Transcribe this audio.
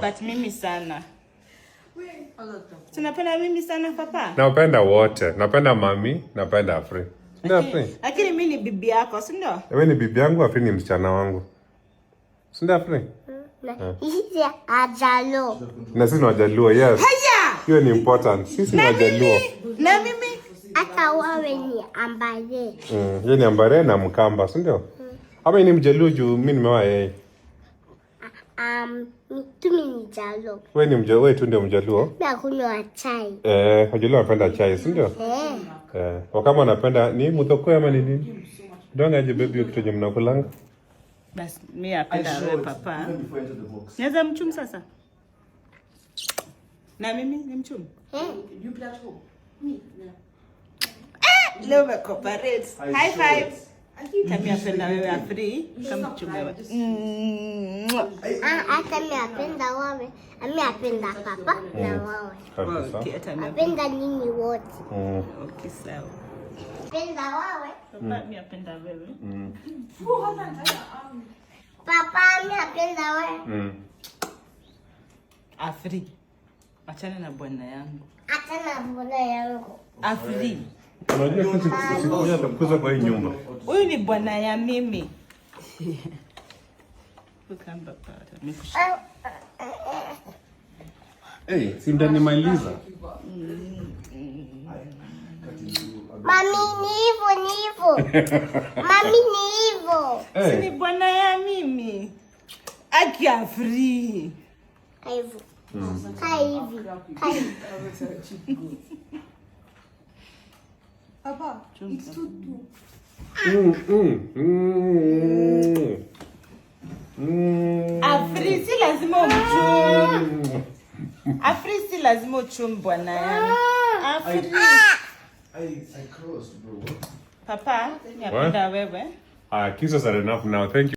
But mimi sana. Tunapenda mimi sana papa? Napenda wote. Napenda mami, napenda Afri. Ndio Afri. Lakini mimi ni bibi yako, si ndio? Wewe ni bibi yangu, Afri ni msichana wangu. Si ndio Afri? Hizi Ajaluo. Na sisi ni Wajaluo, yes. Haya! Hiyo ni important. Sisi ni Wajaluo. Na mimi Hata wewe ni Ambare. Yeye ni Ambare na Mkamba, si ndio? Ama ni Mjaluo juu mimi nimeoa yeye. Mimi ni Jaluo. Wewe ni Mjaluo, wewe tu ndio Mjaluo. Mimi nakunywa chai. Wajaluo wanapenda chai, si ndio? Wakama wanapenda ni mutoko ama ni nini? Donga je baby kitu je mnakulanga? basi mimi napenda wewe papa. Naweza mchum sasa? Na mimi ni mchum? You play at home? Me? Yeah. Leo me cooperate. High five. Mimi napenda wewe Afri kama mchum wewe. Hata mimi napenda wewe. Mimi napenda papa na wewe. Okay, hata mimi. Napenda nyinyi wote. Okay, sawa. Napenda wewe. Papa mimi napenda wewe. Papa mimi napenda wewe. Afri. Achana na bwana yangu. Hata na bwana yangu. Afri. Unajua sisi atakuza kwa hii nyumba. Huyu ni bwana ya mimi. Ukamba pata. Si mtanimaliza. Mami ni hivyo. Mami ni hivyo. Si ni bwana ya mimi. Aki Afri. Hivyo. Hivi. Papa, it's too too. Afri si lazima umchum. Afri si lazima uchum bwana yangu. Afri. I crossed, bro. Papa, napenda wewe. Kisses are enough now. Thank you.